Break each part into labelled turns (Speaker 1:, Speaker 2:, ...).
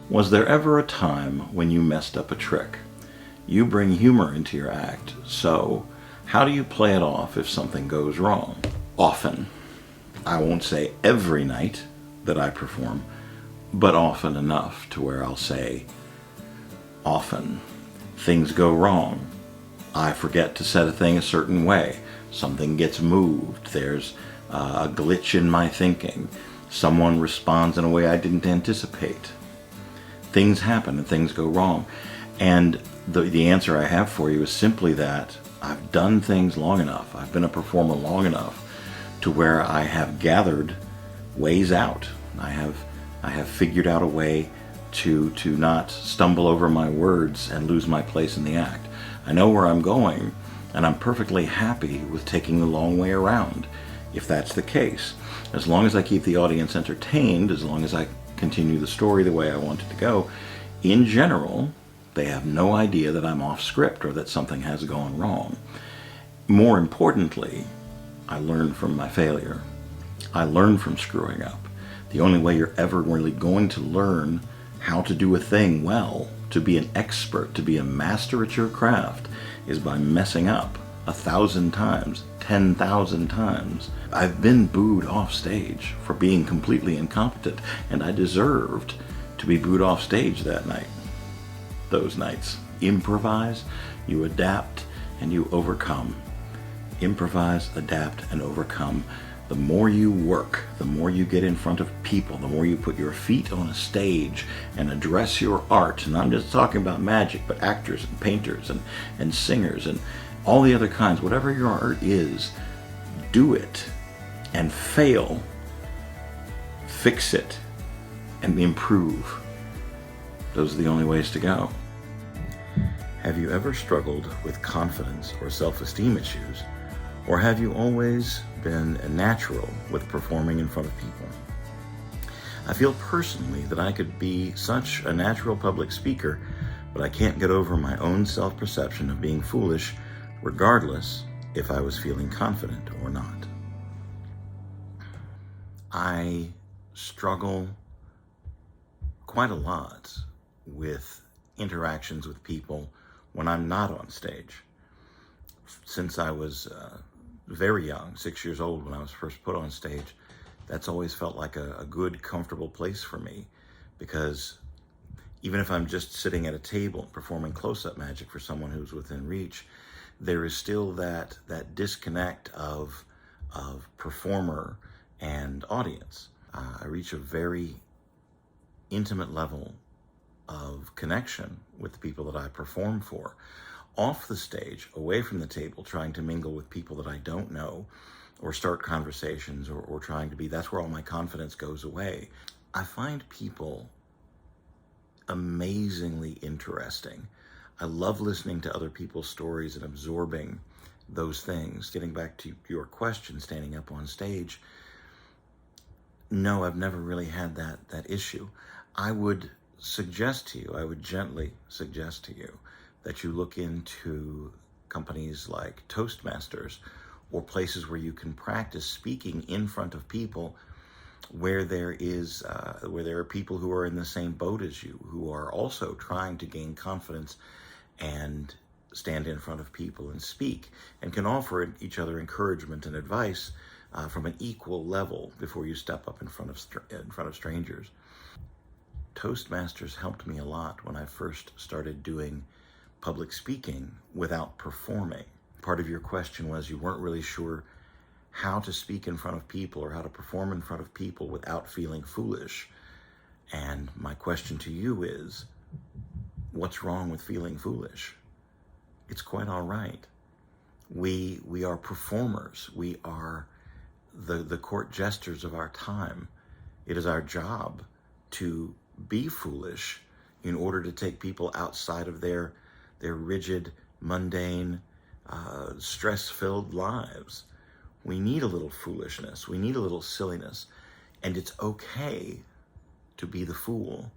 Speaker 1: Was there ever a time when you messed up a trick? You bring humor into your act, so how do you play it off if something goes wrong? Often. I won't say every night that I perform, but often enough to where I'll say, often. Things go wrong. I forget to set a thing a certain way. Something gets moved. There's a glitch in my thinking. Someone responds in a way I didn't anticipate. Things happen and things go wrong. And the answer I have for you is simply that I've done things long enough. I've been a performer long enough to where I have gathered ways out. I have figured out a way to not stumble over my words and lose my place in the act. I know where I'm going, and I'm perfectly happy with taking the long way around, if that's the case. As long as I keep the audience entertained, as long as I continue the story the way I want it to go, in general, they have no idea that I'm off script or that something has gone wrong. More importantly, I learn from my failure. I learn from screwing up. The only way you're ever really going to learn how to do a thing well, to be an expert, to be a master at your craft, is by messing up 1,000 times, 10,000 times. I've been booed off stage for being completely incompetent, and I deserved to be booed off stage that night. Those nights. Improvise, you adapt, and you overcome. Improvise, adapt, and overcome. The more you work, the more you get in front of people, the more you put your feet on a stage and address your art. And I'm just talking about magic, but actors and painters and singers and all the other kinds. Whatever your art is, do it and fail. Fix it and improve. Those are the only ways to go. Have you ever struggled with confidence or self-esteem issues? Or have you always been a natural with performing in front of people? I feel personally that I could be such a natural public speaker, but I can't get over my own self-perception of being foolish, regardless if I was feeling confident or not. I struggle quite a lot with interactions with people when I'm not on stage. Since I was very young, 6 years old when I was first put on stage, that's always felt like a good, comfortable place for me, because even if I'm just sitting at a table and performing close-up magic for someone who's within reach, there is still that disconnect of performer and audience. I reach a very intimate level of connection with the people that I perform for. Off the stage, away from the table, trying to mingle with people that I don't know, or start conversations, or trying to be, that's where all my confidence goes away. I find people amazingly interesting. I love listening to other people's stories and absorbing those things. Getting back to your question, standing up on stage, no, I've never really had that issue. I would gently suggest to you that you look into companies like Toastmasters or places where you can practice speaking in front of people, where there are people who are in the same boat as you, who are also trying to gain confidence and stand in front of people and speak, and can offer each other encouragement and advice from an equal level before you step up in front of strangers. Toastmasters helped me a lot when I first started doing public speaking without performing. Part of your question was you weren't really sure how to speak in front of people or how to perform in front of people without feeling foolish. And my question to you is, what's wrong with feeling foolish? It's quite all right. We are performers. We are the court jesters of our time. It is our job to be foolish in order to take people outside of their rigid, mundane, stress-filled lives. We need a little foolishness. We need a little silliness. And it's okay to be the fool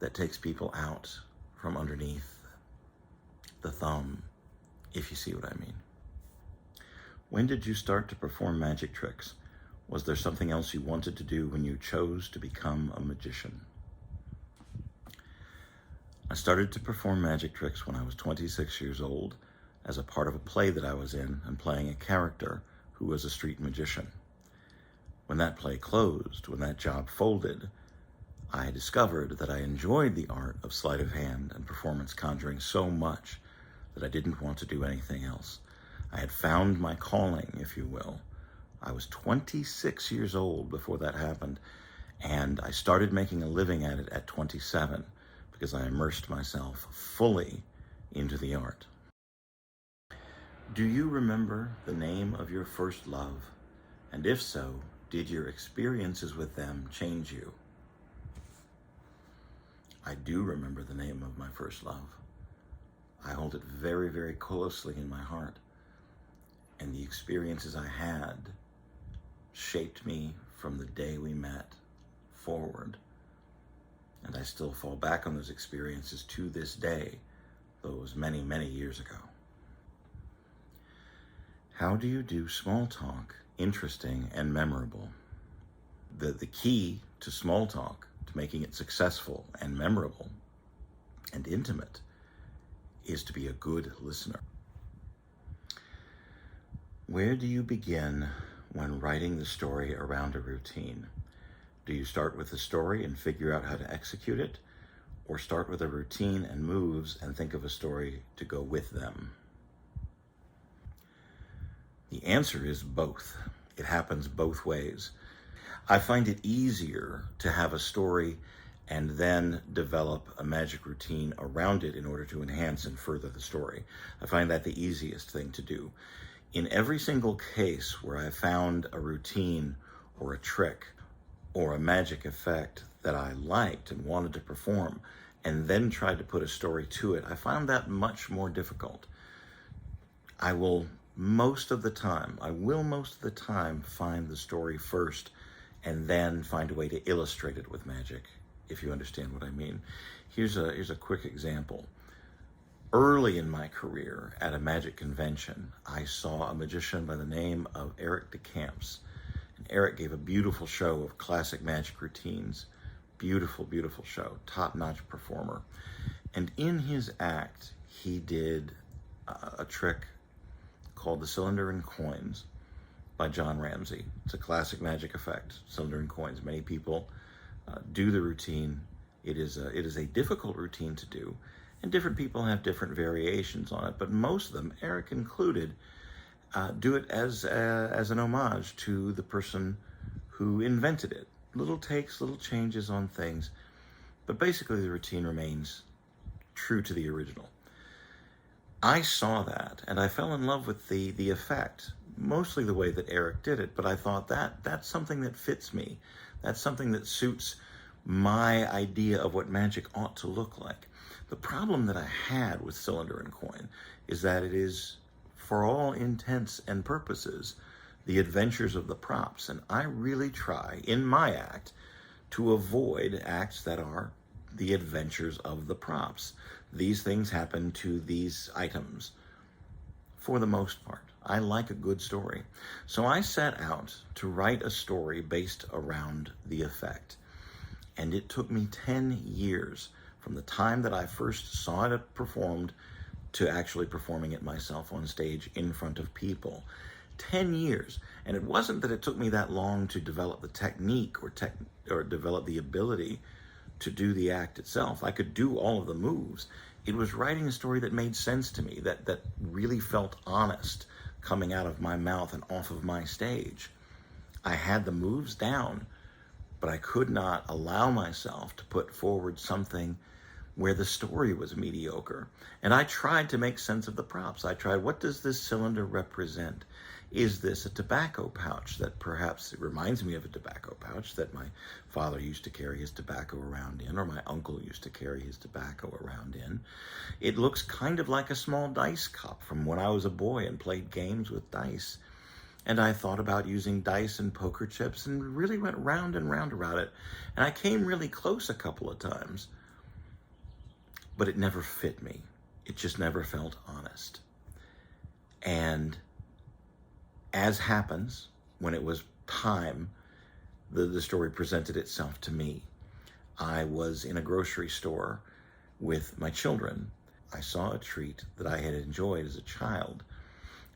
Speaker 1: that takes people out from underneath the thumb, if you see what I mean. When did you start to perform magic tricks? Was there something else you wanted to do when you chose to become a magician? I started to perform magic tricks when I was 26 years old as a part of a play that I was in and playing a character who was a street magician. When that play closed, when that job folded, I discovered that I enjoyed the art of sleight of hand and performance conjuring so much that I didn't want to do anything else. I had found my calling, if you will. I was 26 years old before that happened, and I started making a living at it at 27 because I immersed myself fully into the art. Do you remember the name of your first love? And if so, did your experiences with them change you? I do remember the name of my first love. I hold it very, very closely in my heart. And the experiences I had shaped me from the day we met forward. And I still fall back on those experiences to this day, though it was many, many years ago. How do you do small talk interesting and memorable? The key to small talk, to making it successful and memorable and intimate, is to be a good listener. Where do you begin when writing the story around a routine? Do you start with the story and figure out how to execute it, or start with a routine and moves and think of a story to go with them? The answer is both. It happens both ways. I find it easier to have a story and then develop a magic routine around it in order to enhance and further the story. I find that the easiest thing to do. In every single case where I found a routine or a trick or a magic effect that I liked and wanted to perform and then tried to put a story to it, I found that much more difficult. I will most of the time find the story first and then find a way to illustrate it with magic, if you understand what I mean. Here's a quick example. Early in my career at a magic convention, I saw a magician by the name of Eric DeCamps. And Eric gave a beautiful show of classic magic routines. Beautiful, beautiful show. Top-notch performer. And in his act, he did a trick called the Cylinder and Coins by John Ramsey. It's a classic magic effect, cylinder and coins. Many people do the routine. It is a difficult routine to do, and different people have different variations on it, but most of them, Eric included, do it as an homage to the person who invented it. Little takes, little changes on things, but basically the routine remains true to the original. I saw that, and I fell in love with the effect, mostly the way that Eric did it, but I thought that's something that fits me. That's something that suits my idea of what magic ought to look like. The problem that I had with Cylinder and Coin is that it is, for all intents and purposes, the adventures of the props, and I really try, in my act, to avoid acts that are the adventures of the props. These things happen to these items for the most part. I like a good story. So I set out to write a story based around the effect. And it took me 10 years from the time that I first saw it performed to actually performing it myself on stage in front of people. 10 years. And it wasn't that it took me that long to develop the technique or develop the ability to do the act itself. I could do all of the moves. It was writing a story that made sense to me, that really felt honest coming out of my mouth and off of my stage. I had the moves down, but I could not allow myself to put forward something where the story was mediocre. And I tried to make sense of the props. I tried, what does this cylinder represent? Is this a tobacco pouch that perhaps it reminds me of a tobacco pouch that my father used to carry his tobacco around in, or my uncle used to carry his tobacco around in? It looks kind of like a small dice cup from when I was a boy and played games with dice. And I thought about using dice and poker chips and really went round and round around it. And I came really close a couple of times, but it never fit me. It just never felt honest. And as happens, when it was time, the story presented itself to me. I was in a grocery store with my children. I saw a treat that I had enjoyed as a child,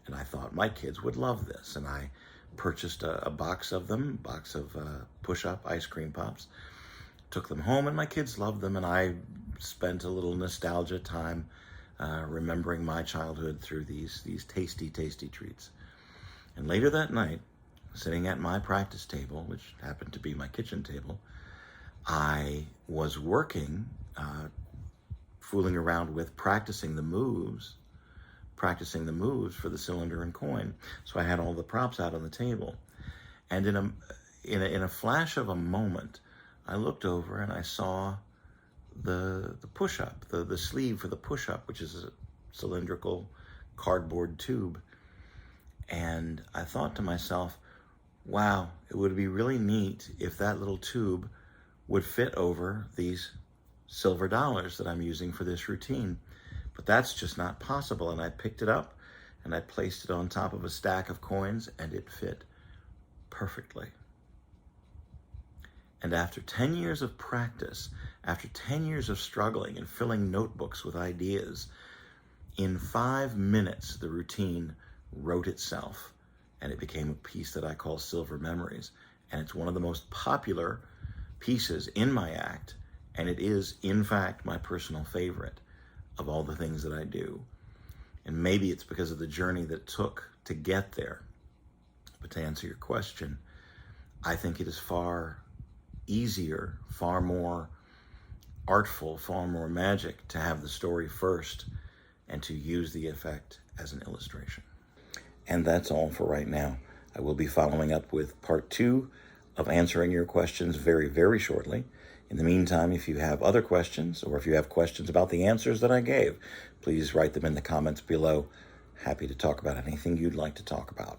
Speaker 1: and I thought my kids would love this. And I purchased a box of them, a box of push-up ice cream pops, took them home, and my kids loved them, and I spent a little nostalgia time remembering my childhood through these tasty, tasty treats. And later that night, sitting at my practice table, which happened to be my kitchen table, I was working, fooling around with practicing the moves for the cylinder and coin. So I had all the props out on the table, and in a flash of a moment, I looked over and I saw the push-up, the sleeve for the push-up, which is a cylindrical cardboard tube. And I thought to myself, wow, it would be really neat if that little tube would fit over these silver dollars that I'm using for this routine. But that's just not possible. And I picked it up and I placed it on top of a stack of coins, and it fit perfectly. And after 10 years of practice, after 10 years of struggling and filling notebooks with ideas, in 5 minutes, the routine wrote itself, and it became a piece that I call Silver Memories. And it's one of the most popular pieces in my act, and it is, in fact, my personal favorite of all the things that I do. And maybe it's because of the journey that it took to get there. But to answer your question, I think it is far easier, far more artful, far more magic to have the story first and to use the effect as an illustration. And that's all for right now. I will be following up with part 2 of answering your questions very, very shortly. In the meantime, if you have other questions, or if you have questions about the answers that I gave, please write them in the comments below. Happy to talk about anything you'd like to talk about.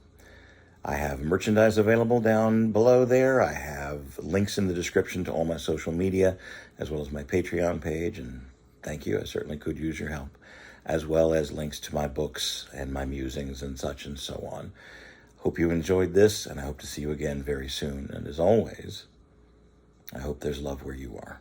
Speaker 1: I have merchandise available down below there. I have links in the description to all my social media, as well as my Patreon page, and thank you, I certainly could use your help, as well as links to my books and my musings and such and so on. Hope you enjoyed this, and I hope to see you again very soon. And as always, I hope there's love where you are.